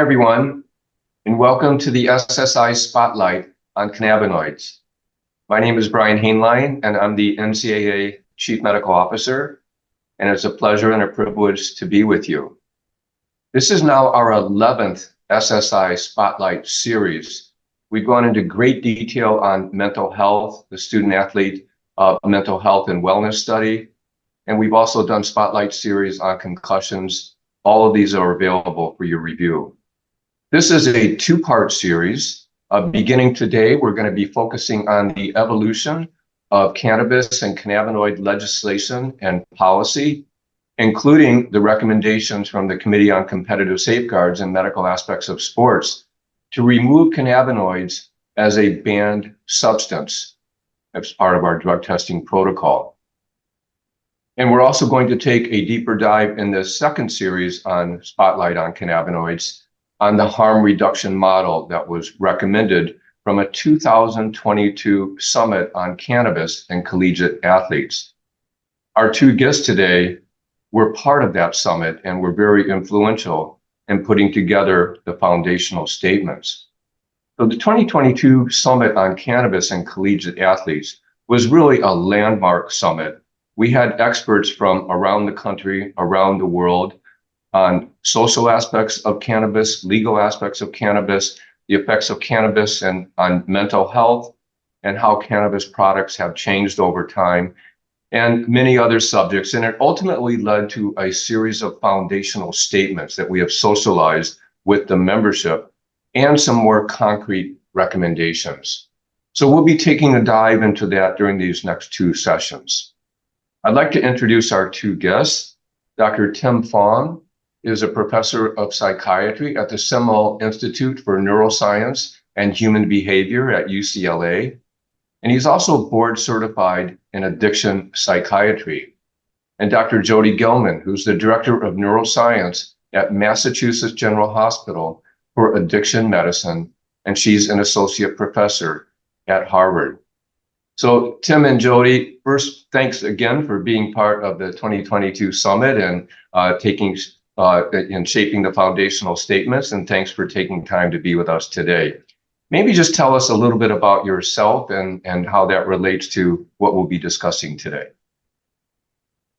Everyone, and welcome to the SSI Spotlight on Cannabinoids. My name is Brian Hainline, and I'm the NCAA Chief Medical Officer, and it's a pleasure and a privilege to be with you. This is now our 11th SSI Spotlight series. We've gone into great detail on mental health, the student-athlete mental health and wellness study, and we've also done Spotlight series on concussions. All of these are available for your review. This is a two-part series. Beginning today, we're going to be focusing on the evolution of cannabis and cannabinoid legislation and policy, including the recommendations from the Committee on Competitive Safeguards and Medical Aspects of Sports to remove cannabinoids as a banned substance as part of our drug testing protocol. And we're also going to take a deeper dive in the second series on Spotlight on Cannabinoids on the harm reduction model that was recommended from a 2022 summit on cannabis and collegiate athletes. Our two guests today were part of that summit and were very influential in putting together the foundational statements. So the 2022 Summit on Cannabis and Collegiate Athletes was really a landmark summit. We had experts from around the country, around the world, on social aspects of cannabis, legal aspects of cannabis, the effects of cannabis and on mental health, and how cannabis products have changed over time, and many other subjects. And it ultimately led to a series of foundational statements that we have socialized with the membership and some more concrete recommendations. So we'll be taking a dive into that during these next two sessions. I'd like to introduce our two guests. Dr. Tim Fong is a professor of psychiatry at the Semel Institute for Neuroscience and Human Behavior at UCLA. And he's also board certified in addiction psychiatry. And Dr. Jodi Gilman, who's the Director of Neuroscience at Massachusetts General Hospital for Addiction Medicine, and she's an associate professor at Harvard. So Tim and Jodi, first, thanks again for being part of the 2022 summit and shaping the foundational statements, and thanks for taking time to be with us today. Maybe just tell us a little bit about yourself and how that relates to what we'll be discussing today.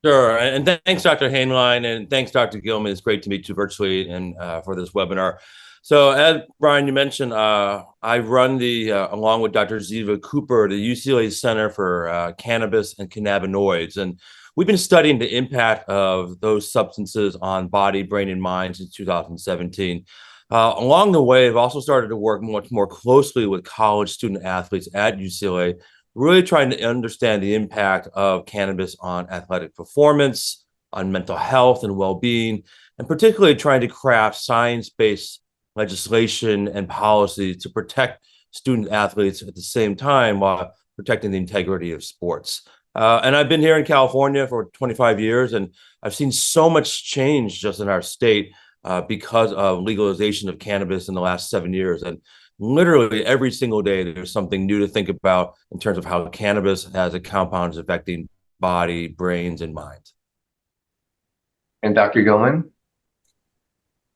Sure, and thanks, Dr. Hainline, and thanks, Dr. Gilman. It's great to meet you virtually and for this webinar. So as Brian, you mentioned, I run along with Dr. Ziva Cooper, the UCLA Center for Cannabis and Cannabinoids. And we've been studying the impact of those substances on body, brain, and mind since 2017. Along the way, I've also started to work much more closely with college student athletes at UCLA, really trying to understand the impact of cannabis on athletic performance, on mental health and well-being, and particularly trying to craft science-based legislation and policy to protect student athletes at the same time while protecting the integrity of sports. And I've been here in California for 25 years, and I've seen so much change just in our state because of legalization of cannabis in the last 7 years. And literally every single day, there's something new to think about in terms of how cannabis as a compound is affecting body, brains, and minds. And Dr. Gilman?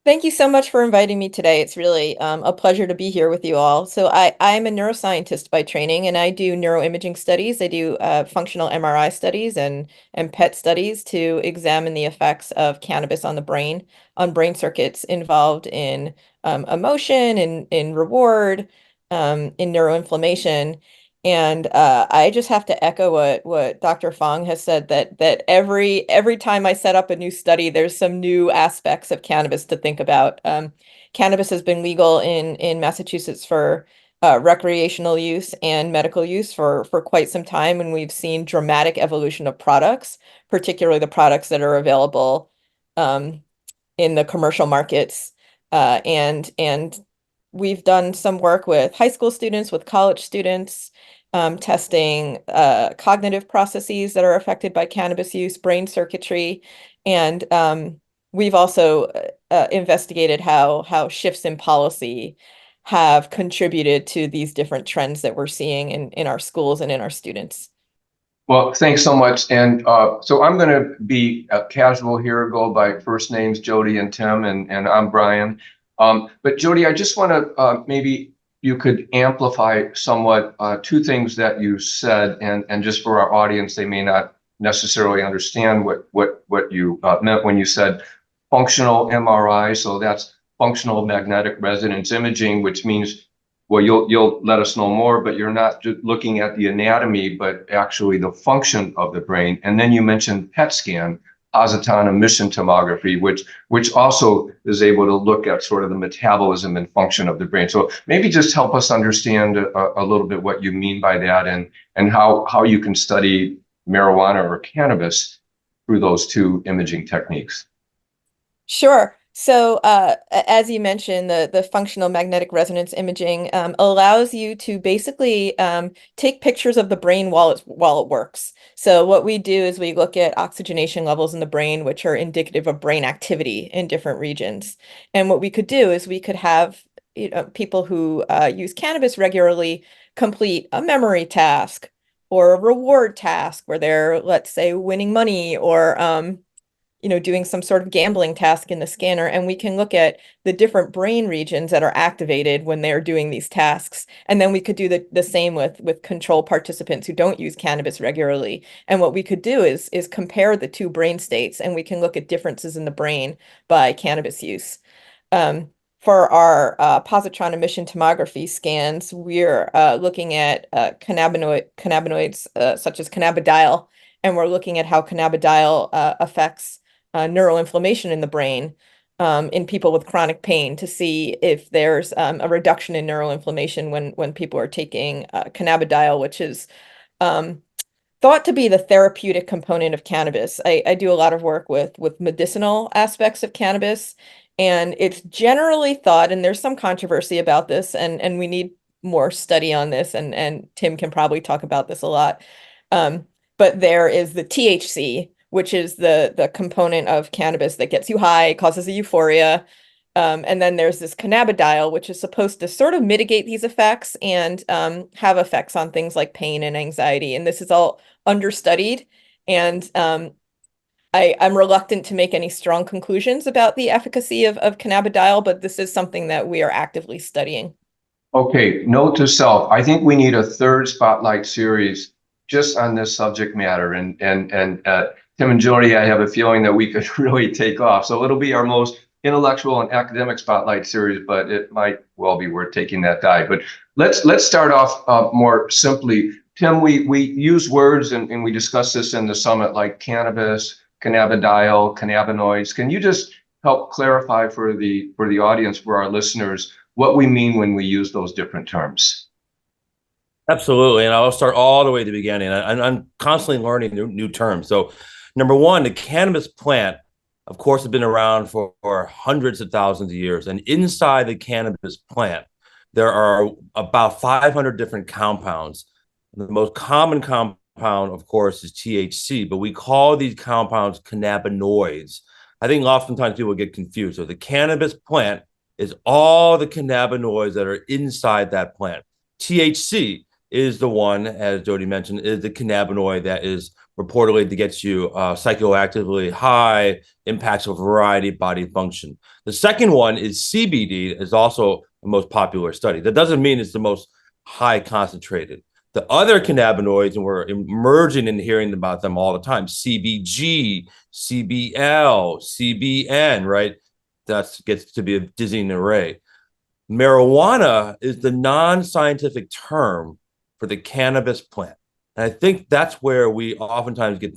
Thank you so much for inviting me today. It's really a pleasure to be here with you all. So I'm a neuroscientist by training, and I do neuroimaging studies. I do functional MRI studies and PET studies to examine the effects of cannabis on the brain, on brain circuits involved in emotion, in reward, in neuroinflammation. And I just have to echo what Dr. Fong has said, that every time I set up a new study, there's some new aspects of cannabis to think about. Cannabis has been legal in Massachusetts for recreational use and medical use for quite some time, and we've seen dramatic evolution of products, particularly the products that are available in the commercial markets. And we've done some work with high school students, with college students, testing cognitive processes that are affected by cannabis use, brain circuitry, and we've also investigated how shifts in policy have contributed to these different trends that we're seeing in our schools and in our students. Well, thanks so much. And so I'm going to be casual here, go by first names, Jodi and Tim, and I'm Brian. But Jodi, I just want to maybe you could amplify somewhat two things that you said, and just for our audience, they may not necessarily understand what you meant when you said functional MRI. So that's functional magnetic resonance imaging, which means, well, you'll let us know more, but you're not just looking at the anatomy, but actually the function of the brain. And then you mentioned PET scan, positron emission tomography, which also is able to look at sort of the metabolism and function of the brain. So maybe just help us understand a little bit what you mean by that, and how you can study marijuana or cannabis through those two imaging techniques. Sure. So, as you mentioned, the functional magnetic resonance imaging allows you to basically take pictures of the brain while it works. So, what we do is we look at oxygenation levels in the brain, which are indicative of brain activity in different regions. And what we could do is we could have people who use cannabis regularly complete a memory task or a reward task where they're, let's say, winning money or doing some sort of gambling task in the scanner, and we can look at the different brain regions that are activated when they're doing these tasks. And then we could do the same with control participants who don't use cannabis regularly. And what we could do is compare the two brain states, and we can look at differences in the brain by cannabis use. For our positron emission tomography scans, we're looking at cannabinoids such as cannabidiol, and we're looking at how cannabidiol affects neuroinflammation in the brain in people with chronic pain to see if there's a reduction in neuroinflammation when people are taking cannabidiol, which is thought to be the therapeutic component of cannabis. I do a lot of work with medicinal aspects of cannabis, and it's generally thought, and there's some controversy about this, and we need more study on this, and Tim can probably talk about this a lot. But there is the THC, which is the component of cannabis that gets you high, causes a euphoria. And then there's this cannabidiol, which is supposed to sort of mitigate these effects and have effects on things like pain and anxiety. And this is all understudied. And I'm reluctant to make any strong conclusions about the efficacy of cannabidiol, but this is something that we are actively studying. Okay, note to self. I think we need a third spotlight series just on this subject matter. And Tim and Jodi, I have a feeling that we could really take off. So it'll be our most intellectual and academic spotlight series, but it might well be worth taking that dive. But let's start off more simply. Tim, we use words and we discussed this in the summit like cannabis, cannabidiol, cannabinoids. Can you just help clarify for the audience, for our listeners, what we mean when we use those different terms? Absolutely. And I'll start all the way at the beginning. I'm constantly learning new terms. So, number one, the cannabis plant, of course, has been around for hundreds of thousands of years. And inside the cannabis plant, there are about 500 different compounds. The most common compound, of course, is THC, but we call these compounds cannabinoids. I think oftentimes people get confused. So the cannabis plant is all the cannabinoids that are inside that plant. THC is the one, as Jodi mentioned, is the cannabinoid that is reportedly that gets you psychoactively high, impacts a variety of body function. The second one is CBD, is also the most popular study. That doesn't mean it's the most high concentrated. The other cannabinoids, and we're emerging and hearing about them all the time, CBG, CBL, CBN, right? That gets to be a dizzying array. Marijuana is the non-scientific term for the cannabis plant. And I think that's where we oftentimes get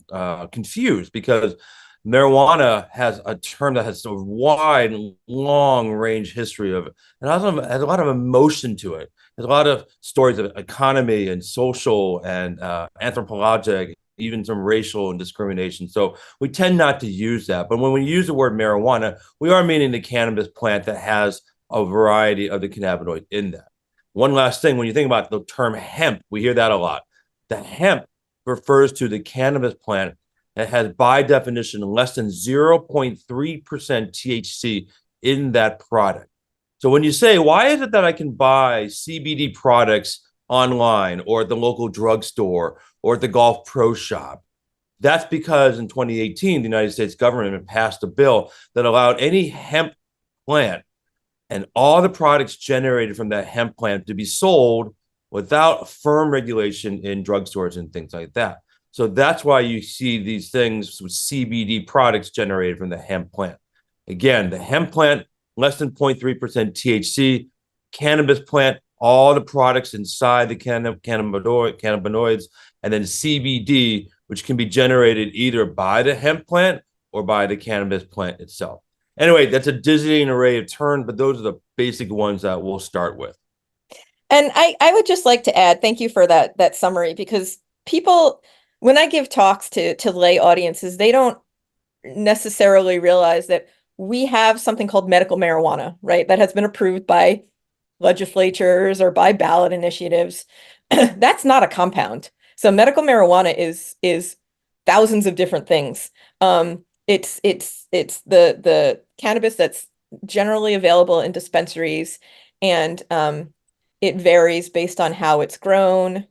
confused, because marijuana has a term that has a wide, long range history of it. And also has a lot of emotion to it. There's a lot of stories of economy and social and anthropologic, even some racial and discrimination. So we tend not to use that. But when we use the word marijuana, we are meaning the cannabis plant that has a variety of the cannabinoid in that. One last thing, when you think about the term hemp, we hear that a lot. The hemp refers to the cannabis plant that has, by definition, less than 0.3% THC in that product. So when you say, why is it that I can buy CBD products online or at the local drugstore or at the golf pro shop? That's because in 2018, the United States government passed a bill that allowed any hemp plant and all the products generated from that hemp plant to be sold without firm regulation in drugstores and things like that. So that's why you see these things with CBD products generated from the hemp plant. Again, the hemp plant, less than 0.3% THC, cannabis plant, all the products inside the cannabinoids, and then CBD, which can be generated either by the hemp plant or by the cannabis plant itself. Anyway, that's a dizzying array of terms, but those are the basic ones that we'll start with. And I would just like to add, thank you for that summary, because people, when I give talks to lay audiences, they don't necessarily realize that we have something called medical marijuana, right? That has been approved by legislatures or by ballot initiatives. That's not a compound. So medical marijuana is thousands of different things. It's the cannabis that's generally available in dispensaries, and it varies based on how it's grown,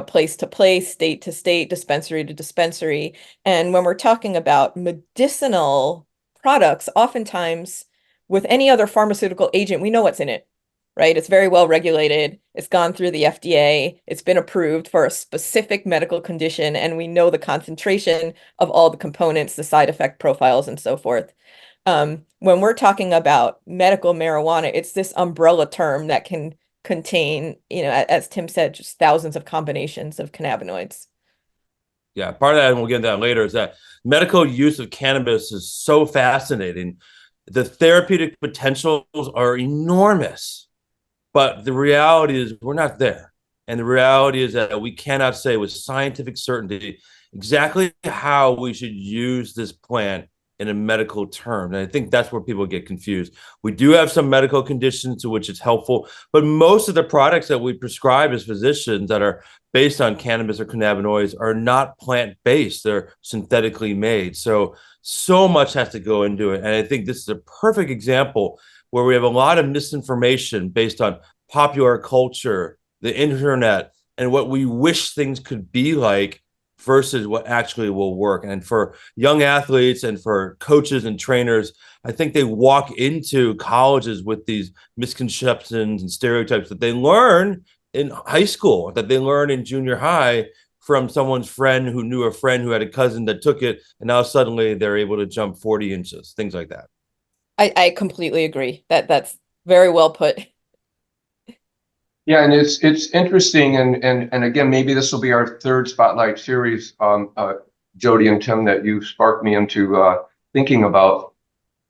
place to place, state to state, dispensary to dispensary. And when we're talking about medicinal products, oftentimes with any other pharmaceutical agent, we know what's in it, right? It's very well regulated. It's gone through the FDA. It's been approved for a specific medical condition, and we know the concentration of all the components, the side effect profiles, and so forth. When we're talking about medical marijuana, it's this umbrella term that can contain, as Tim said, just thousands of combinations of cannabinoids. Yeah, part of that, and we'll get into that later, is that medical use of cannabis is so fascinating. The therapeutic potentials are enormous, but the reality is we're not there. And the reality is that we cannot say with scientific certainty exactly how we should use this plant in a medical term. And I think that's where people get confused. We do have some medical conditions to which it's helpful, but most of the products that we prescribe as physicians that are based on cannabis or cannabinoids are not plant-based. They're synthetically made. So much has to go into it. And I think this is a perfect example where we have a lot of misinformation based on popular culture, the internet, and what we wish things could be like versus what actually will work. And for young athletes and for coaches and trainers, I think they walk into colleges with these misconceptions and stereotypes that they learn in high school, that they learn in junior high from someone's friend who knew a friend who had a cousin that took it, and now suddenly they're able to jump 40 inches, things like that. I completely agree. That's very well put. Yeah, and it's interesting, and again, maybe this will be our third spotlight series, Jodi and Tim, that you sparked me into thinking about.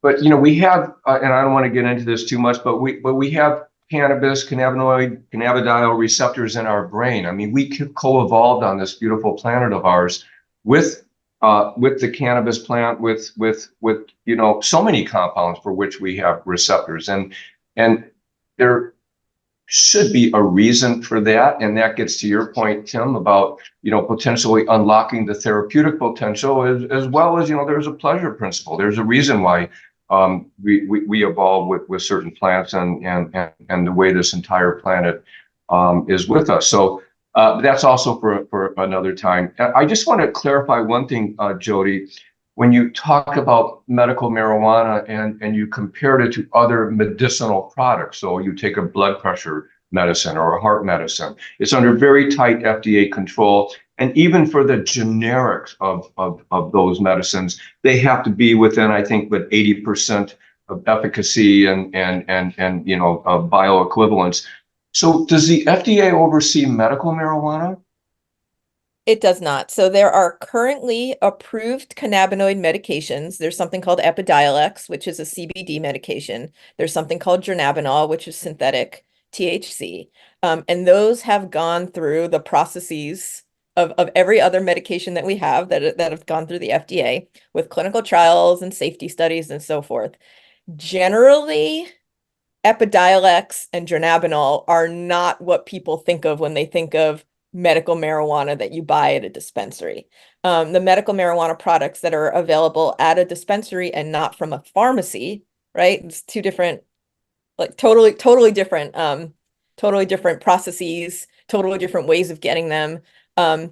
But we have, and I don't want to get into this too much, but we have cannabis, cannabinoid, cannabidiol receptors in our brain. I mean, we co-evolved on this beautiful planet of ours with the cannabis plant, with so many compounds for which we have receptors, and there should be a reason for that. And that gets to your point, Tim, about, potentially unlocking the therapeutic potential as well as, there's a pleasure principle. There's a reason why we evolve with certain plants and the way this entire planet is with us. So that's also for another time. I just want to clarify one thing, Jodi. When you talk about medical marijuana and you compared it to other medicinal products, so you take a blood pressure medicine or a heart medicine, it's under very tight FDA control. And even for the generics of those medicines, they have to be within, I think, 80% of efficacy and bioequivalence. So does the FDA oversee medical marijuana? It does not. So there are currently approved cannabinoid medications. There's something called Epidiolex, which is a CBD medication. There's something called dronabinol, which is synthetic THC. And those have gone through the processes of every other medication that we have that have gone through the FDA with clinical trials and safety studies and so forth. Generally, Epidiolex and dronabinol are not what people think of when they think of medical marijuana that you buy at a dispensary. The medical marijuana products that are available at a dispensary and not from a pharmacy, right? It's two different, like totally different processes, totally different ways of getting them. The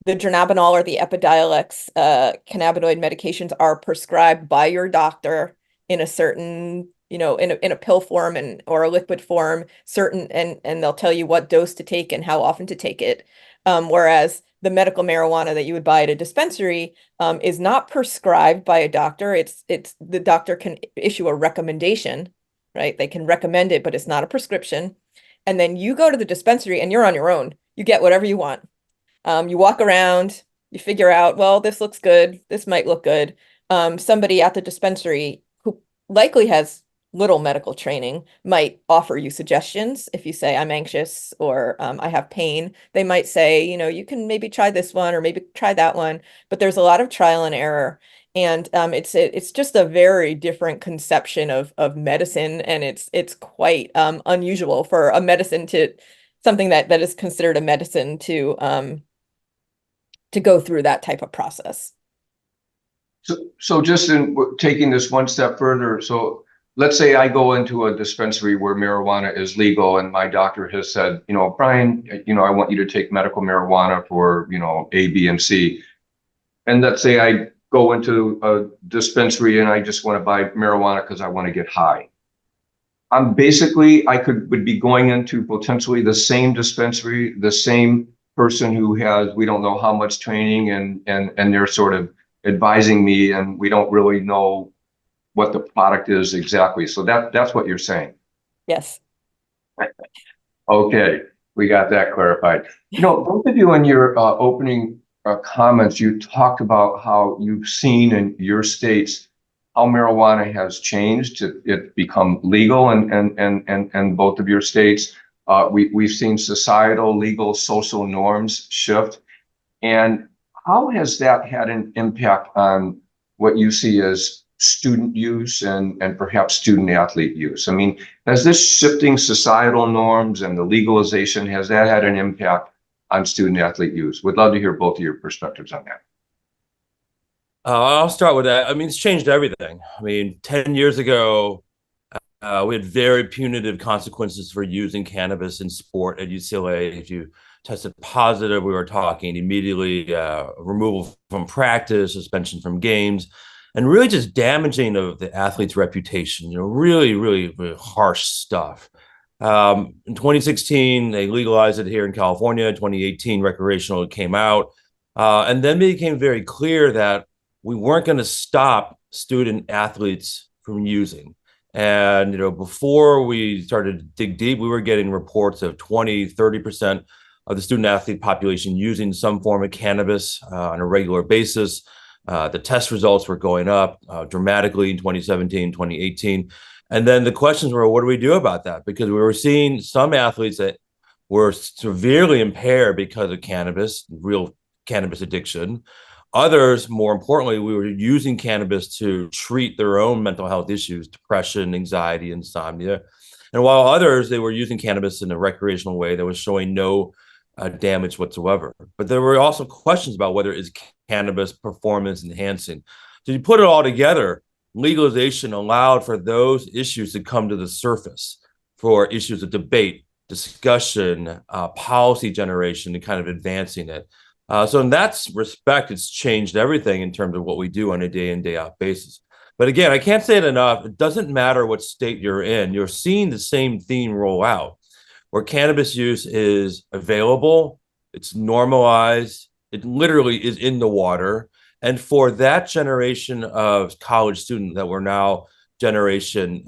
dronabinol or the Epidiolex cannabinoid medications are prescribed by your doctor in a certain in a pill form or a liquid form, and they'll tell you what dose to take and how often to take it. Whereas the medical marijuana that you would buy at a dispensary is not prescribed by a doctor. It's the doctor can issue a recommendation, right? They can recommend it, but it's not a prescription. And then you go to the dispensary and you're on your own. You get whatever you want. You walk around, you figure out, well, this looks good. This might look good. Somebody at the dispensary who likely has little medical training might offer you suggestions. If you say, I'm anxious or I have pain, they might say, you can maybe try this one or maybe try that one. But there's a lot of trial and error. And it's just a very different conception of medicine. And it's quite unusual for a medicine something that is considered a medicine to go through that type of process. So just in taking this one step further, so let's say I go into a dispensary where marijuana is legal and my doctor has said, Brian, I want you to take medical marijuana for, A, B, and C. And let's say I go into a dispensary and I just want to buy marijuana because I want to get high. I would be going into potentially the same dispensary, the same person who has, we don't know how much training and they're sort of advising me and we don't really know what the product is exactly. So that's what you're saying. Yes. Okay, we got that clarified. Both of you in your opening comments, you talked about how you've seen in your states how marijuana has changed. It become legal and both of your states. We've seen societal, legal, social norms shift. And how has that had an impact on what you see as student use and perhaps student athlete use? I mean, has this shifting societal norms and the legalization, has that had an impact on student athlete use? Would love to hear both of your perspectives on that. I'll start with that. I mean, it's changed everything. I mean, 10 years ago, we had very punitive consequences for using cannabis in sport at UCLA. If you tested positive, we were talking immediately removal from practice, suspension from games, and really just damaging of the athlete's reputation. Really, really, really harsh stuff. In 2016, they legalized it here in California. In 2018, recreational came out. And then it became very clear that we weren't going to stop student athletes from using. And, before we started to dig deep, we were getting reports of 20, 30% of the student athlete population using some form of cannabis on a regular basis. The test results were going up dramatically in 2017, 2018. And then the questions were, what do we do about that? Because we were seeing some athletes that were severely impaired because of cannabis, real cannabis addiction. Others, more importantly, we were using cannabis to treat their own mental health issues, depression, anxiety, insomnia. And while others, they were using cannabis in a recreational way that was showing no damage whatsoever. But there were also questions about whether is cannabis performance enhancing. So you put it all together, legalization allowed for those issues to come to the surface, for issues of debate, discussion, policy generation, and kind of advancing it. So in that respect, it's changed everything in terms of what we do on a day in, day out basis. But again, I can't say it enough. It doesn't matter what state you're in. You're seeing the same theme roll out, where cannabis use is available, it's normalized, it literally is in the water. And for that generation of college students that we're now generation,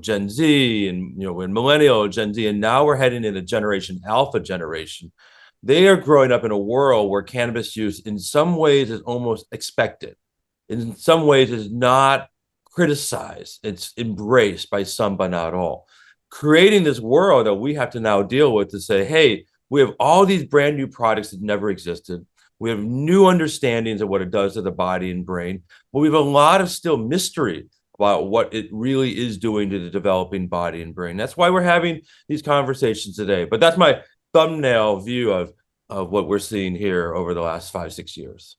Gen Z and, we're millennial, Gen Z, and now we're heading into Generation Alpha generation. They are growing up in a world where cannabis use in some ways is almost expected. In some ways is not criticized. It's embraced by some, but not all. Creating this world that we have to now deal with to say, hey, we have all these brand new products that never existed. We have new understandings of what it does to the body and brain, but we have a lot of still mystery about what it really is doing to the developing body and brain. That's why we're having these conversations today. But that's my thumbnail view of what we're seeing here over the last 5-6 years.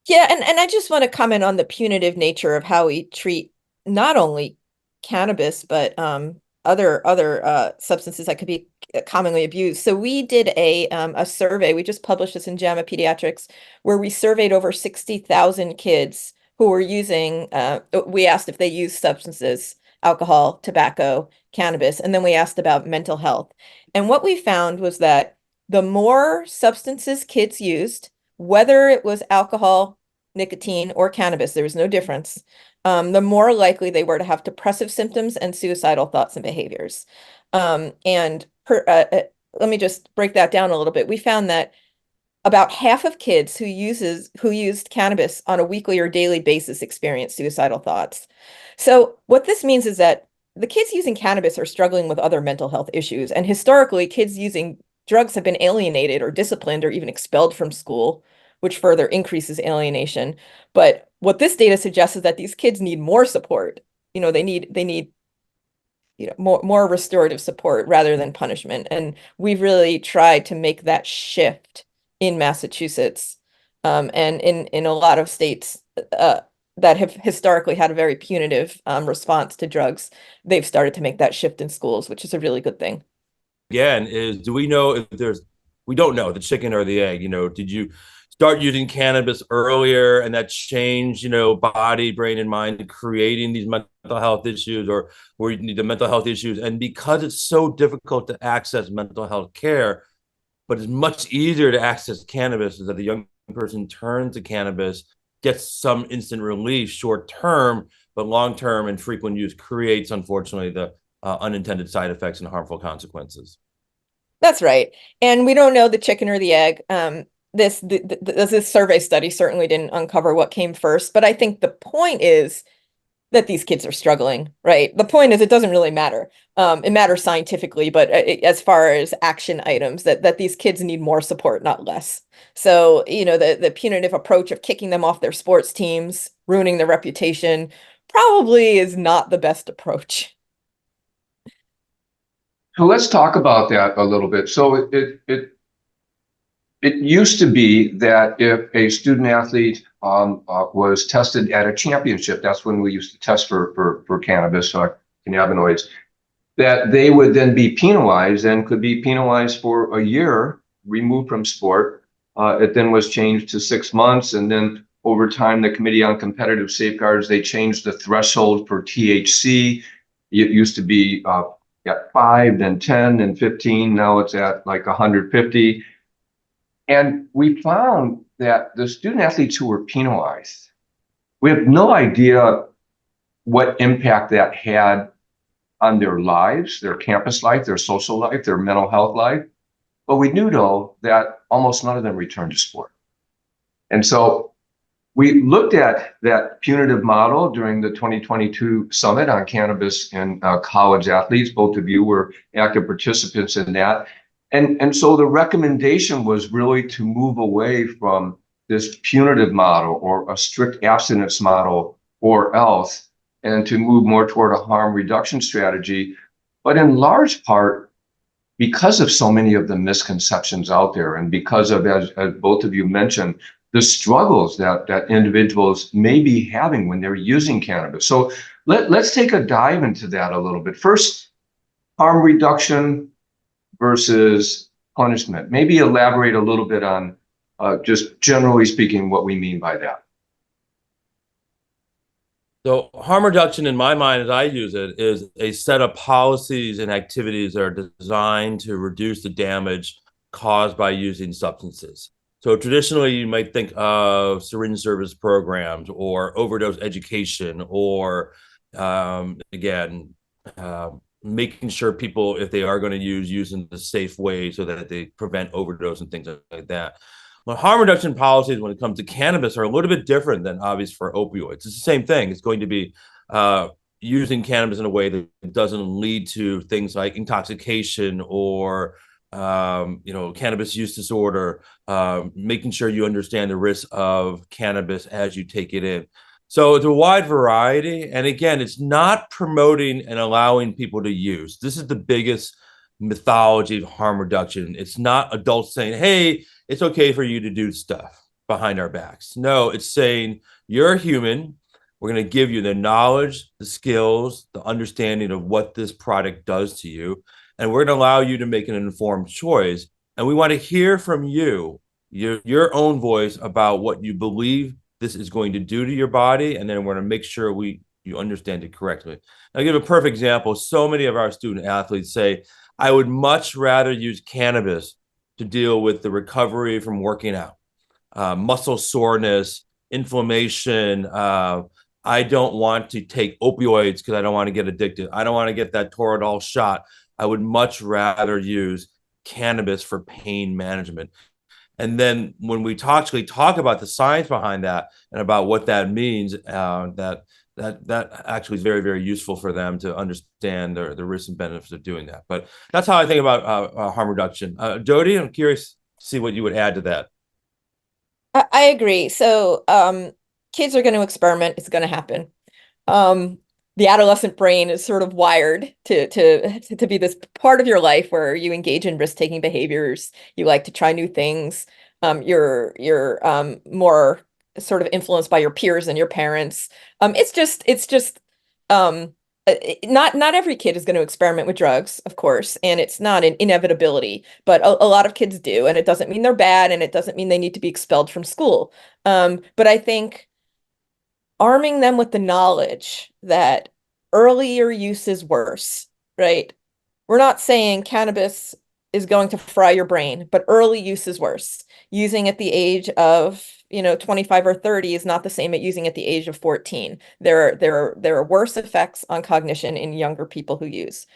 Yeah, and I just want to comment on the punitive nature of how we treat not only cannabis, but other substances that could be commonly abused. So we did a survey. We just published this in JAMA Pediatrics, where we surveyed over 60,000 kids who were using. We asked if they used substances alcohol, tobacco, cannabis, and then we asked about mental health. And what we found was that the more substances kids used, whether it was alcohol, nicotine, or cannabis, there was no difference, the more likely they were to have depressive symptoms and suicidal thoughts and behaviors. Let me just break that down a little bit. We found that about half of kids who used cannabis on a weekly or daily basis experienced suicidal thoughts. So what this means is that the kids using cannabis are struggling with other mental health issues. And historically, kids using drugs have been alienated or disciplined or even expelled from school, which further increases alienation. But what this data suggests is that these kids need more support. They need more restorative support rather than punishment. And we've really tried to make that shift in Massachusetts, and in a lot of states that have historically had a very punitive response to drugs. They've started to make that shift in schools, which is a really good thing. Again, do we know if we don't know the chicken or the egg? Did you start using cannabis earlier and that changed, body, brain, and mind, creating these mental health issues, or you need the mental health issues? And because it's so difficult to access mental health care, but it's much easier to access cannabis, is that the young person turns to cannabis, gets some instant relief short term, but long term and frequent use creates, unfortunately, the unintended side effects and harmful consequences. That's right. And we don't know the chicken or the egg. This survey study certainly didn't uncover what came first, but I think the point is that these kids are struggling, right? The point is it doesn't really matter. It matters scientifically, but as far as action items, that these kids need more support, not less. So, the punitive approach of kicking them off their sports teams, ruining their reputation, probably is not the best approach. So let's talk about that a little bit. So it used to be that if a student athlete was tested at a championship, that's when we used to test for cannabis or cannabinoids, that they would then be penalized and could be penalized for a year, removed from sport. It then was changed to 6 months, and then over time, the Committee on Competitive Safeguards, they changed the threshold for THC. It used to be at 5, then 10, then 15. Now it's at like 150. And we found that the student athletes who were penalized, we have no idea what impact that had on their lives, their campus life, their social life, their mental health life. But we knew, though, that almost none of them returned to sport. And so we looked at that punitive model during the 2022 summit on cannabis and college athletes. Both of you were active participants in that. And so the recommendation was really to move away from this punitive model or a strict abstinence model or else, and to move more toward a harm reduction strategy. But in large part, because of so many of the misconceptions out there, and because of, as both of you mentioned, the struggles that individuals may be having when they're using cannabis. So let's take a dive into that a little bit. First, harm reduction versus punishment. Maybe elaborate a little bit on just generally speaking what we mean by that. So harm reduction, in my mind, as I use it, is a set of policies and activities that are designed to reduce the damage caused by using substances. So traditionally, you might think of syringe service programs or overdose education, or making sure people, if they are going to use in the safe way so that they prevent overdose and things like that. Well, harm reduction policies when it comes to cannabis are a little bit different than obvious for opioids. It's the same thing. It's going to be using cannabis in a way that doesn't lead to things like intoxication or cannabis use disorder, making sure you understand the risks of cannabis as you take it in. So it's a wide variety. And again, it's not promoting and allowing people to use. This is the biggest mythology of harm reduction. It's not adults saying, hey, it's okay for you to do stuff behind our backs. No, it's saying you're a human. We're going to give you the knowledge, the skills, the understanding of what this product does to you. And we're going to allow you to make an informed choice. And we want to hear from you, your own voice about what you believe this is going to do to your body. And then we're going to make sure we you understand it correctly. I'll give a perfect example. So many of our student athletes say, I would much rather use cannabis to deal with the recovery from working out, muscle soreness, inflammation. I don't want to take opioids because I don't want to get addicted. I don't want to get that Toradol shot. I would much rather use cannabis for pain management. And then when we actually talk about the science behind that and about what that means, that actually is very, very useful for them to understand the risks and benefits of doing that. But that's how I think about harm reduction. Jodi, I'm curious to see what you would add to that. I agree. So kids are going to experiment. It's going to happen. The adolescent brain is sort of wired to be this part of your life where you engage in risk-taking behaviors. You like to try new things. You're more sort of influenced by your peers and your parents. Not every kid is going to experiment with drugs, of course, and it's not an inevitability, but a lot of kids do, and it doesn't mean they're bad, and it doesn't mean they need to be expelled from school. But I think arming them with the knowledge that earlier use is worse, right? We're not saying cannabis is going to fry your brain, but early use is worse. Using at the age of, 25 or 30 is not the same at using at the age of 14. There are worse effects on cognition in younger people who use.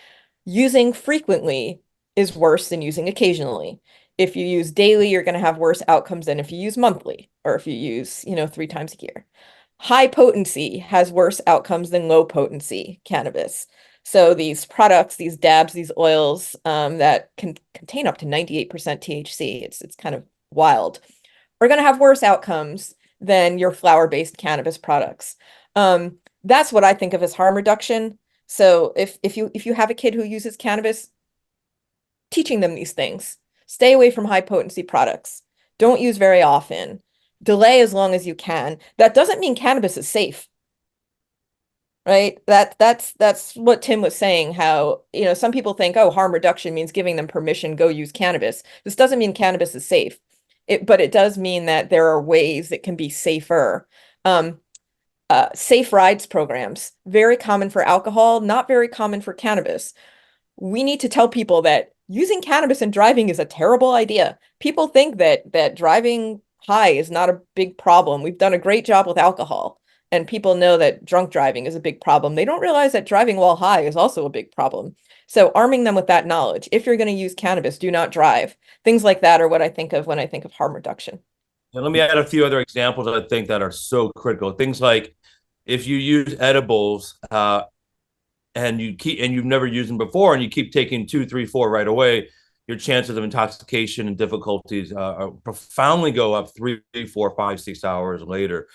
Using frequently is worse than using occasionally. If you use daily, you're going to have worse outcomes than if you use monthly or if you use, 3 times a year. High potency has worse outcomes than low potency cannabis. So these products, these dabs, these oils that can contain up to 98% THC, it's kind of wild, are going to have worse outcomes than your flower-based cannabis products. That's what I think of as harm reduction. So if you have a kid who uses cannabis, teaching them these things, stay away from high potency products. Don't use very often. Delay as long as you can. That doesn't mean cannabis is safe, right? That's what Tim was saying, how, some people think, oh, harm reduction means giving them permission, go use cannabis. This doesn't mean cannabis is safe. But it does mean that there are ways that can be safer. Safe rides programs, very common for alcohol, not very common for cannabis. We need to tell people that using cannabis and driving is a terrible idea. People think that driving high is not a big problem. We've done a great job with alcohol, and people know that drunk driving is a big problem. They don't realize that driving while high is also a big problem. So arming them with that knowledge, if you're going to use cannabis, do not drive. Things like that are what I think of when I think of harm reduction. And let me add a few other examples I think that are so critical. Things like if you use edibles and you've never used them before, and you keep taking 2, 3, 4 right away, your chances of intoxication and difficulties profoundly go up 3, 4, 5, 6 hours later.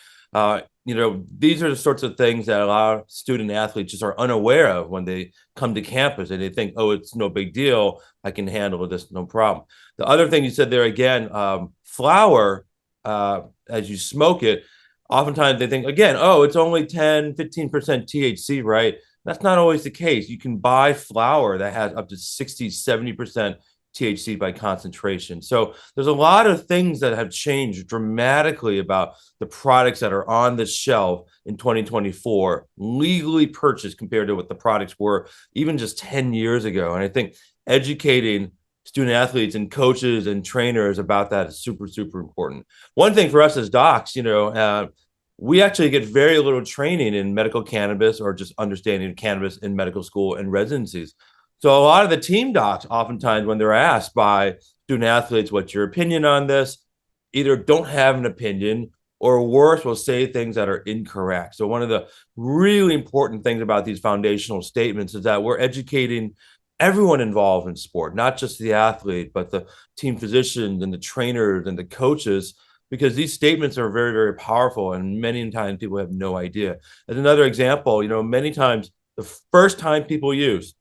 These are the sorts of things that a lot of student athletes just are unaware of when they come to campus, and they think, oh, it's no big deal. I can handle this, no problem. The other thing you said there again, flower, as you smoke it, oftentimes they think, again, oh, it's only 10, 15% THC, right? That's not always the case. You can buy flower that has up to 60, 70% THC by concentration. So there's a lot of things that have changed dramatically about the products that are on the shelf in 2024, legally purchased compared to what the products were even just 10 years ago. And I think educating student athletes and coaches and trainers about that is super, super important. One thing for us as docs, we actually get very little training in medical cannabis or just understanding cannabis in medical school and residencies. So a lot of the team docs, oftentimes when they're asked by student athletes, what's your opinion on this, either don't have an opinion or worse, will say things that are incorrect. So one of the really important things about these foundational statements is that we're educating everyone involved in sport, not just the athlete, but the team physicians and the trainers and the coaches, because these statements are very, very powerful, and many times people have no idea. As another example, many times the first time people use,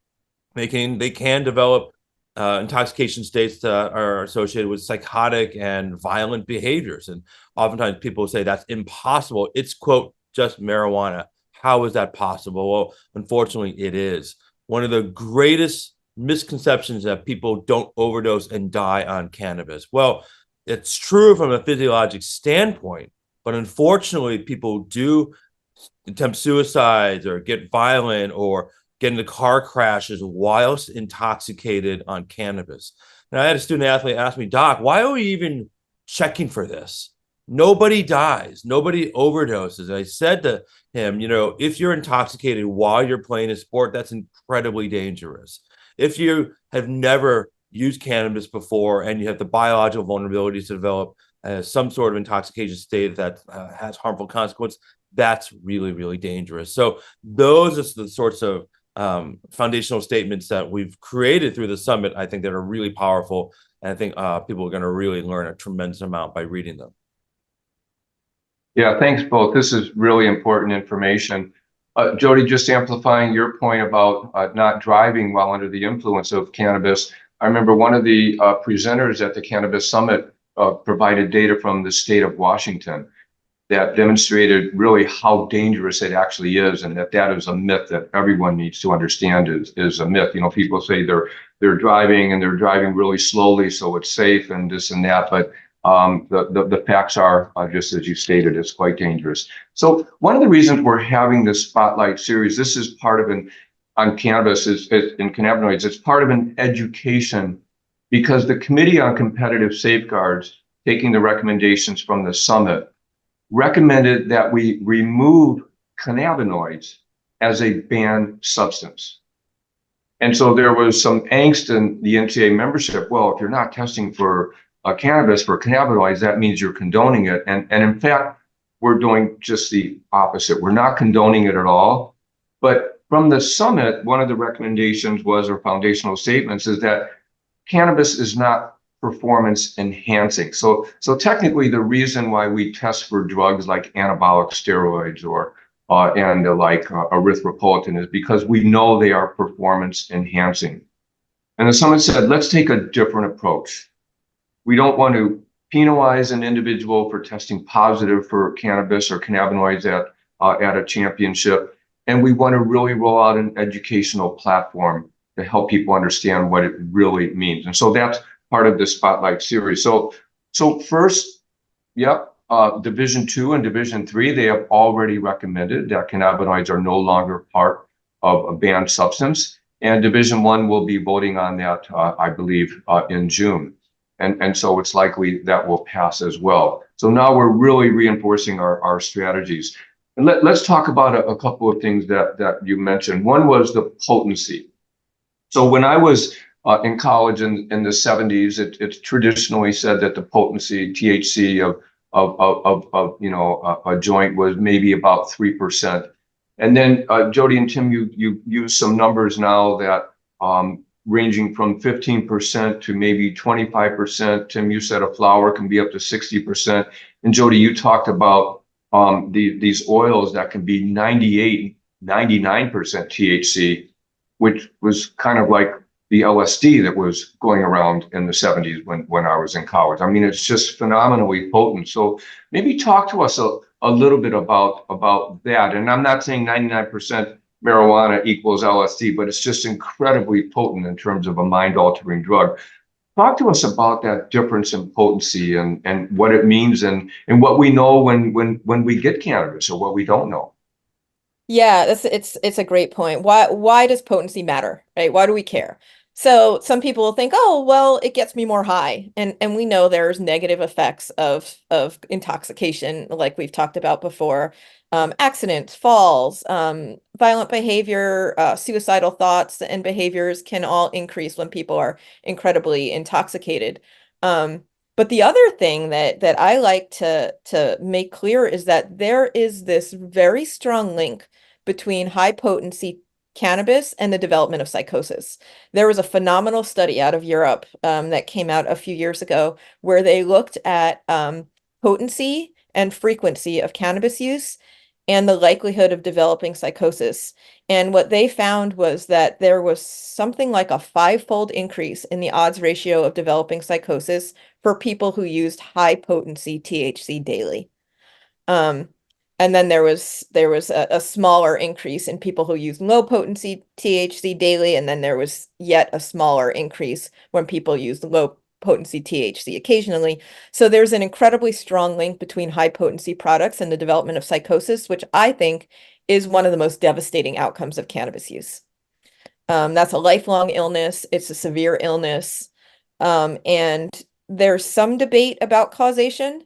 they can develop intoxication states that are associated with psychotic and violent behaviors. And oftentimes people say that's impossible. It's, quote, just marijuana. How is that possible? Well, unfortunately, it is. One of the greatest misconceptions that people don't overdose and die on cannabis. Well, it's true from a physiologic standpoint, but unfortunately, people do attempt suicides or get violent or get into car crashes whilst intoxicated on cannabis. And I had a student athlete ask me, Doc, why are we even checking for this? Nobody dies, nobody overdoses. I said to him, if you're intoxicated while you're playing a sport, that's incredibly dangerous. If you have never used cannabis before and you have the biological vulnerability to develop some sort of intoxication state that has harmful consequences, that's really, really dangerous. So those are the sorts of foundational statements that we've created through the summit, I think, that are really powerful. And I think people are going to really learn a tremendous amount by reading them. Yeah, thanks both. This is really important information. Jodi, just amplifying your point about not driving while under the influence of cannabis. I remember one of the presenters at the Cannabis Summit provided data from the state of Washington that demonstrated really how dangerous it actually is, and that is a myth that everyone needs to understand is a myth. People say they're driving and they're driving really slowly, so it's safe and this and that, but the facts are just as you stated, it's quite dangerous. So one of the reasons we're having this spotlight series, this is part of on cannabis is in cannabinoids, it's part of an education, because the Committee on Competitive Safeguards, taking the recommendations from the summit, recommended that we remove cannabinoids as a banned substance. And so there was some angst in the NCAA membership. Well, if you're not testing for cannabis for cannabinoids, that means you're condoning it. And in fact, we're doing just the opposite. We're not condoning it at all. But from the summit, one of the recommendations was, or foundational statements, is that cannabis is not performance enhancing. So technically, the reason why we test for drugs like anabolic steroids or erythropoietin is because we know they are performance enhancing. And the summit said, let's take a different approach. We don't want to penalize an individual for testing positive for cannabis or cannabinoids at a championship. And we want to really roll out an educational platform to help people understand what it really means. And so that's part of the Spotlight series. So first, Division 2 and Division 3, they have already recommended that cannabinoids are no longer part of a banned substance. And Division 1 will be voting on that, I believe, in June. And so it's likely that will pass as well. So now we're really reinforcing our strategies. And let's talk about a couple of things that you mentioned. One was the potency. So when I was in college in the 70s, it's traditionally said that the potency, THC of a joint was maybe about 3%. And then Jodi and Tim, you use some numbers now that ranging from 15% to maybe 25%. Tim, you said a flower can be up to 60%. And Jodi, you talked about these oils that can be 98, 99% THC, which was kind of like the LSD that was going around in the 70s when I was in college. I mean, it's just phenomenally potent. So maybe talk to us a little bit about that. And I'm not saying 99% marijuana equals LSD, but it's just incredibly potent in terms of a mind-altering drug. Talk to us about that difference in potency and what it means and what we know when we get cannabis or what we don't know. Yeah, it's a great point. Why does potency matter, right? Why do we care? So some people will think, oh, well, it gets me more high. And we know there's negative effects of intoxication, like we've talked about before. Accidents, falls, violent behavior, suicidal thoughts and behaviors can all increase when people are incredibly intoxicated. But the other thing that I like to make clear is that there is this very strong link between high potency cannabis and the development of psychosis. There was a phenomenal study out of Europe that came out a few years ago where they looked at potency and frequency of cannabis use and the likelihood of developing psychosis. And what they found was that there was something like a 5-fold increase in the odds ratio of developing psychosis for people who used high potency THC daily. And then there was a smaller increase in people who use low potency THC daily, and then there was yet a smaller increase when people used low potency THC occasionally. So there's an incredibly strong link between high potency products and the development of psychosis, which I think is one of the most devastating outcomes of cannabis use. That's a lifelong illness. It's a severe illness. And there's some debate about causation.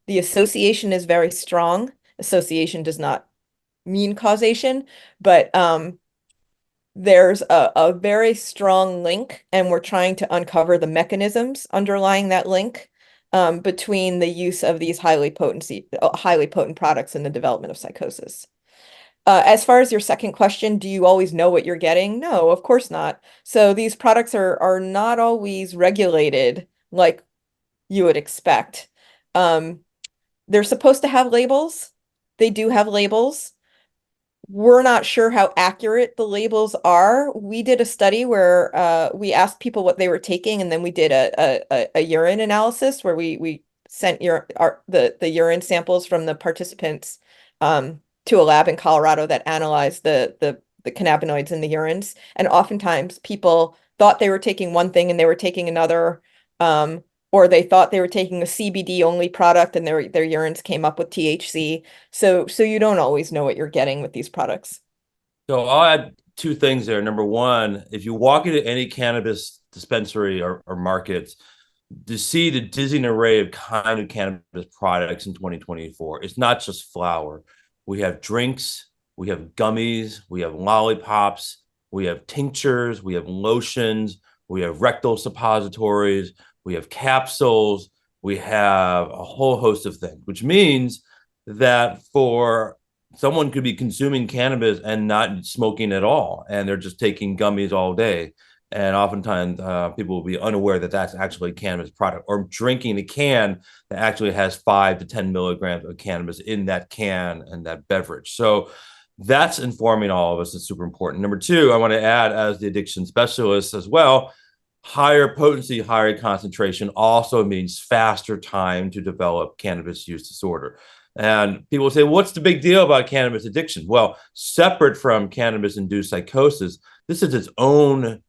The association is very strong. Association does not mean causation, but there's a very strong link, and we're trying to uncover the mechanisms underlying that link between the use of these highly potent products in the development of psychosis. As far as your second question, do you always know what you're getting? No, of course not. So these products are not always regulated like you would expect. They're supposed to have labels. They do have labels. We're not sure how accurate the labels are. We did a study where we asked people what they were taking, and then we did a urine analysis where we sent the urine samples from the participants to a lab in Colorado that analyzed the cannabinoids in the urines. And oftentimes people thought they were taking one thing and they were taking another, or they thought they were taking a CBD only product and their urines came up with THC. So you don't always know what you're getting with these products. So I'll add two things there. Number one, if you walk into any cannabis dispensary or markets, to see the dizzying array of kind of cannabis products in 2024, it's not just flower. We have drinks, we have gummies, we have lollipops, we have tinctures, we have lotions, we have rectal suppositories, we have capsules, we have a whole host of things, which means that for someone could be consuming cannabis and not smoking at all, and they're just taking gummies all day. And oftentimes people will be unaware that that's actually a cannabis product, or drinking a can that actually has 5 to 10 milligrams of cannabis in that can and that beverage. So that's informing all of us. It's super important. Number two, I want to add, as the addiction specialist as well, higher potency, higher concentration also means faster time to develop cannabis use disorder. And people say, what's the big deal about cannabis addiction? Well, separate from cannabis-induced psychosis, this is its own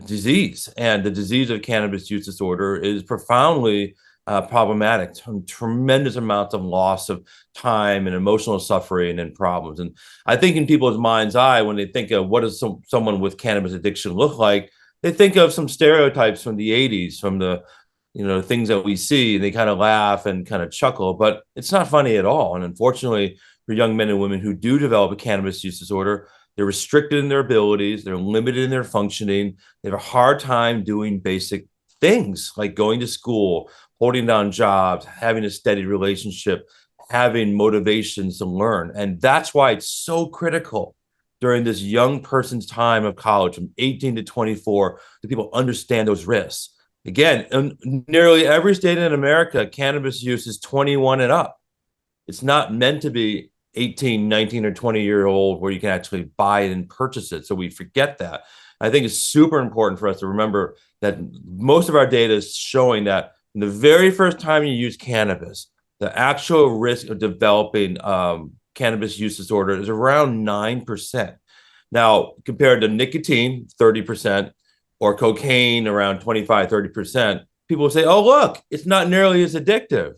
disease. And the disease of cannabis use disorder is profoundly problematic, tremendous amounts of loss of time and emotional suffering and problems. And I think in people's mind's eye, when they think of what does someone with cannabis addiction look like, they think of some stereotypes from the 80s, from the things that we see, and they kind of laugh and kind of chuckle, but it's not funny at all. And unfortunately, for young men and women who do develop a cannabis use disorder, they're restricted in their abilities, they're limited in their functioning, they have a hard time doing basic things like going to school, holding down jobs, having a steady relationship, having motivations to learn. And that's why it's so critical during this young person's time of college, from 18 to 24, that people understand those risks. Again, in nearly every state in America, cannabis use is 21 and up. It's not meant to be 18, 19, or 20-year-old where you can actually buy it and purchase it. So we forget that. I think it's super important for us to remember that most of our data is showing that the very first time you use cannabis, the actual risk of developing cannabis use disorder is around 9%. Now, compared to nicotine, 30%, or cocaine, around 25, 30%, people will say, oh, look, it's not nearly as addictive.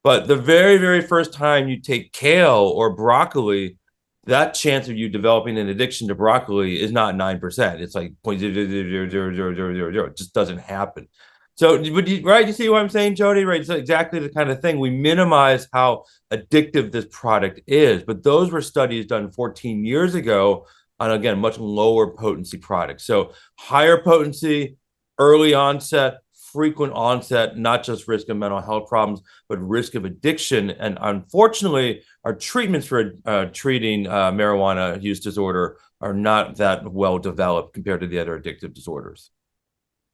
But the very, very first time you take kale or broccoli, that chance of you developing an addiction to broccoli is not 9%. It's like 0.0000000. It just doesn't happen. So, right, you see what I'm saying, Jodi? Right, it's exactly the kind of thing. We minimize how addictive this product is, but those were studies done 14 years ago on, again, much lower potency products. So higher potency, early onset, frequent onset, not just risk of mental health problems, but risk of addiction. And unfortunately, our treatments for treating marijuana use disorder are not that well developed compared to the other addictive disorders.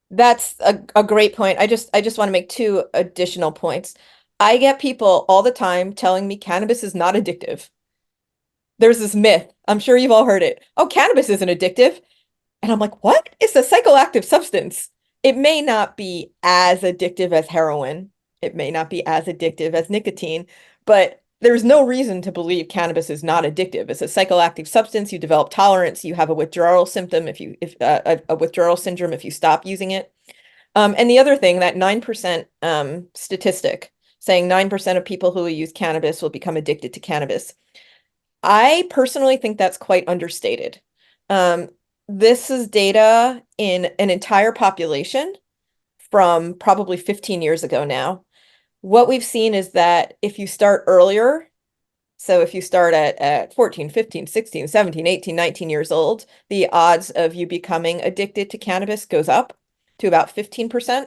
That's a great point. I just want to make two additional points. I get people all the time telling me cannabis is not addictive. There's this myth. I'm sure you've all heard it. Oh, cannabis isn't addictive. And I'm like, what? It's a psychoactive substance. It may not be as addictive as heroin. It may not be as addictive as nicotine, but there's no reason to believe cannabis is not addictive. It's a psychoactive substance. You develop tolerance. You have a withdrawal symptom a withdrawal syndrome if you stop using it. And the other thing, that 9% statistic saying 9% of people who use cannabis will become addicted to cannabis. I personally think that's quite understated. Um, this is data in an entire population from probably 15 years ago now. What we've seen is that if you start earlier, so if you start at 14, 15, 16, 17, 18, 19 years old, the odds of you becoming addicted to cannabis goes up to about 15%.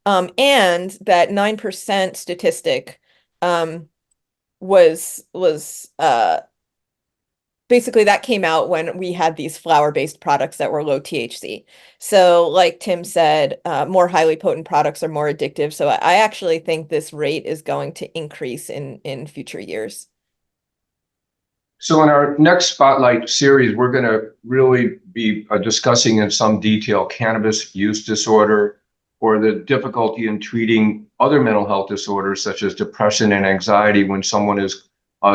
And that 9% statistic was basically that came out when we had these flower-based products that were low THC. So like Tim said, more highly potent products are more addictive. So I actually think this rate is going to increase in future years. So in our next Spotlight series, we're going to really be discussing in some detail cannabis use disorder or the difficulty in treating other mental health disorders such as depression and anxiety when someone is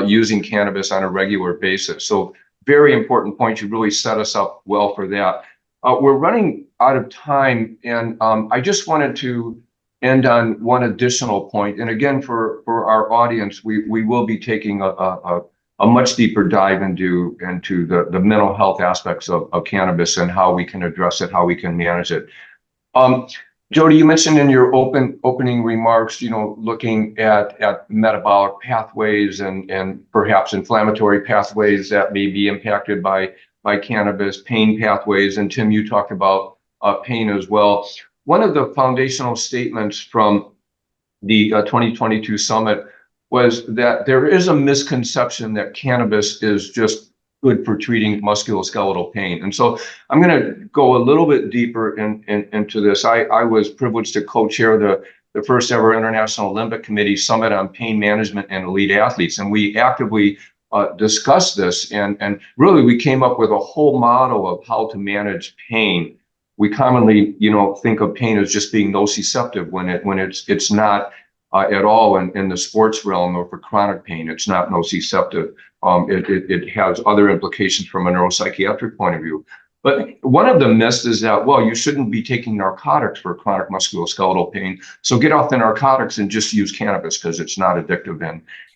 using cannabis on a regular basis. So very important point. You really set us up well for that. We're running out of time, and I just wanted to end on one additional point. And again, for our audience, we will be taking a much deeper dive into the mental health aspects of cannabis and how we can address it, how we can manage it. Jodi, you mentioned in your opening remarks, looking at metabolic pathways and perhaps inflammatory pathways that may be impacted by cannabis, pain pathways, and Tim, you talked about pain as well. One of the foundational statements from the 2022 summit was that there is a misconception that cannabis is just good for treating musculoskeletal pain. And so I'm going to go a little bit deeper into this. I was privileged to co-chair the first ever International Olympic Committee Summit on Pain Management and Elite Athletes. And we actively discussed this. And really, we came up with a whole model of how to manage pain. We commonly, think of pain as just being nociceptive when it's not at all in the sports realm or for chronic pain. It's not nociceptive. It has other implications from a neuropsychiatric point of view. But one of the myths is that, well, you shouldn't be taking narcotics for chronic musculoskeletal pain. So get off the narcotics and just use cannabis because it's not addictive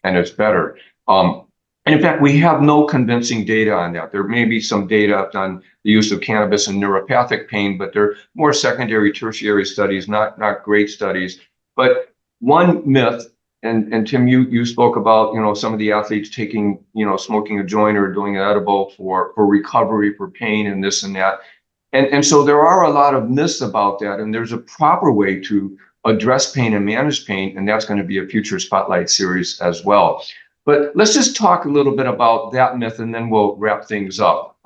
and it's better. And in fact, we have no convincing data on that. There may be some data on the use of cannabis in neuropathic pain, but they're more secondary, tertiary studies, not great studies. But one myth, and Tim, you spoke about, some of the athletes taking, smoking a joint or doing an edible for recovery, for pain and this and that. And so there are a lot of myths about that. And there's a proper way to address pain and manage pain. And that's going to be a future Spotlight series as well. But let's just talk a little bit about that myth and then we'll wrap things up.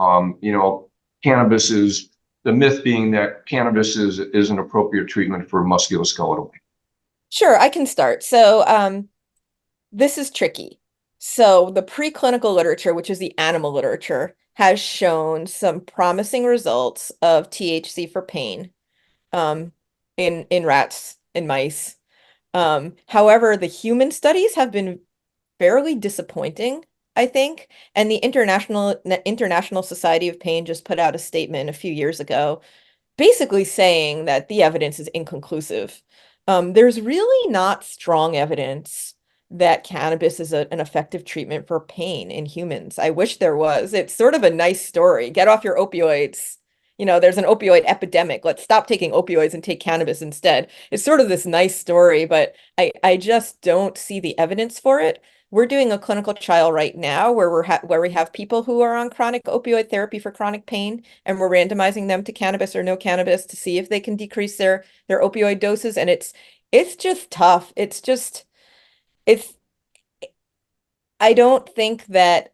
Cannabis is, the myth being that cannabis is an appropriate treatment for musculoskeletal pain. Sure, I can start. So this is tricky. So the preclinical literature, which is the animal literature, has shown some promising results of THC for pain in rats, in mice. However, the human studies have been fairly disappointing, I think. And the International Society of Pain just put out a statement a few years ago, basically saying that the evidence is inconclusive. There's really not strong evidence that cannabis is an effective treatment for pain in humans. I wish there was. It's sort of a nice story. Get off your opioids. There's an opioid epidemic. Let's stop taking opioids and take cannabis instead. It's sort of this nice story, but I just don't see the evidence for it. We're doing a clinical trial right now where we have people who are on chronic opioid therapy for chronic pain, and we're randomizing them to cannabis or no cannabis to see if they can decrease their opioid doses. And it's just tough. I don't think that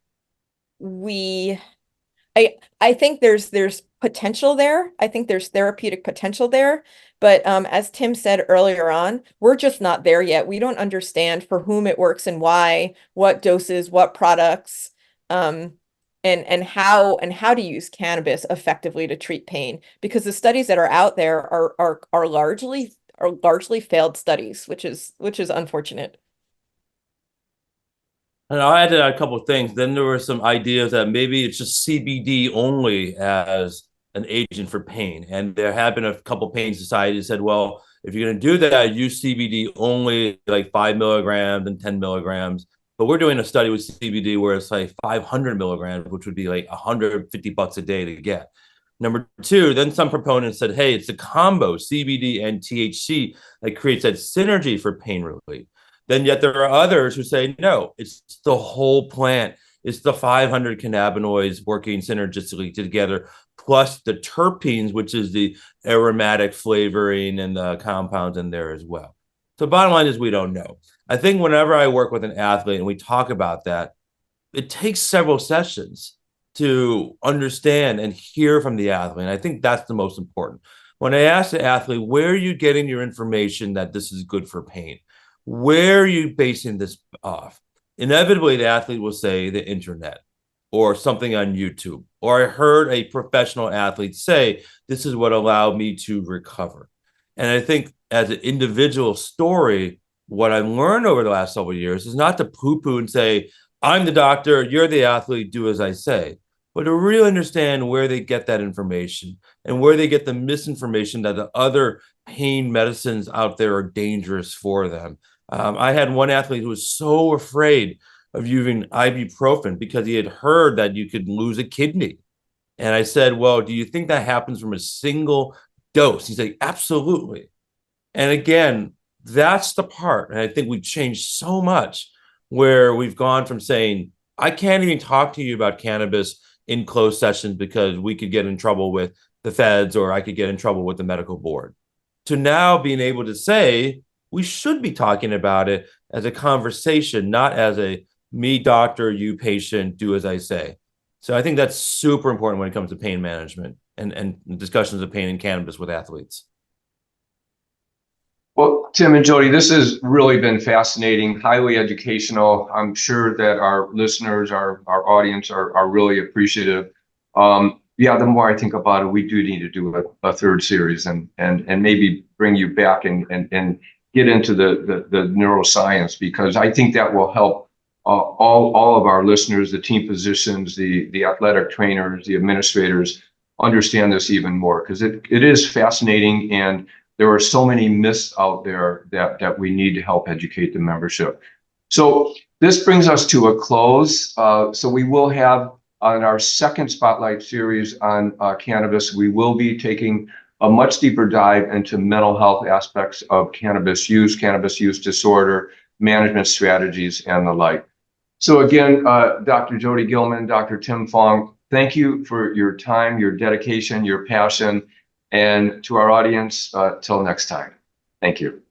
I think there's potential there. I think there's therapeutic potential there. But as Tim said earlier on, we're just not there yet. We don't understand for whom it works and why, what doses, what products, and how to use cannabis effectively to treat pain. Because the studies that are out there are largely failed studies, which is unfortunate. And I added a couple of things. Then there were some ideas that maybe it's just CBD only as an agent for pain. And there have been a couple pain societies that said, well, if you're going to do that, use CBD only like 5 milligrams and 10 milligrams. But we're doing a study with CBD where it's like 500 milligrams, which would be like $150 a day to get. Number two, then some proponents said, hey, it's a combo, CBD and THC, that creates that synergy for pain relief. Then yet there are others who say, no, it's the whole plant. It's the 500 cannabinoids working synergistically together, plus the terpenes, which is the aromatic flavoring and the compounds in there as well. So bottom line is we don't know. I think whenever I work with an athlete and we talk about that, it takes several sessions to understand and hear from the athlete. And I think that's the most important. When I ask the athlete, where are you getting your information that this is good for pain? Where are you basing this off? Inevitably, the athlete will say the internet or something on YouTube, or I heard a professional athlete say, this is what allowed me to recover. And I think as an individual story, what I've learned over the last several years is not to poo-poo and say, I'm the doctor, you're the athlete, do as I say, but to really understand where they get that information and where they get the misinformation that the other pain medicines out there are dangerous for them. I had one athlete who was so afraid of using ibuprofen because he had heard that you could lose a kidney. And I said, well, do you think that happens from a single dose? He's like, absolutely. And again, that's the part. And I think we've changed so much where we've gone from saying, I can't even talk to you about cannabis in closed sessions because we could get in trouble with the feds or I could get in trouble with the medical board, to now being able to say, we should be talking about it as a conversation, not as a me doctor, you patient, do as I say. So I think that's super important when it comes to pain management and discussions of pain and cannabis with athletes. Well, Tim and Jodi, this has really been fascinating, highly educational. I'm sure that our listeners, our audience are really appreciative. Yeah, the more I think about it, we do need to do a third series and maybe bring you back and get into the neuroscience, because I think that will help all of our listeners, the team physicians, the athletic trainers, the administrators understand this even more, because it is fascinating, and there are so many myths out there that we need to help educate the membership. So this brings us to a close. So we will have on our second Spotlight series on cannabis, we will be taking a much deeper dive into mental health aspects of cannabis use disorder, management strategies, and the like. So again, Dr. Jodi Gilman, Dr. Tim Fong, thank you for your time, your dedication, your passion, and to our audience, till next time. Thank you.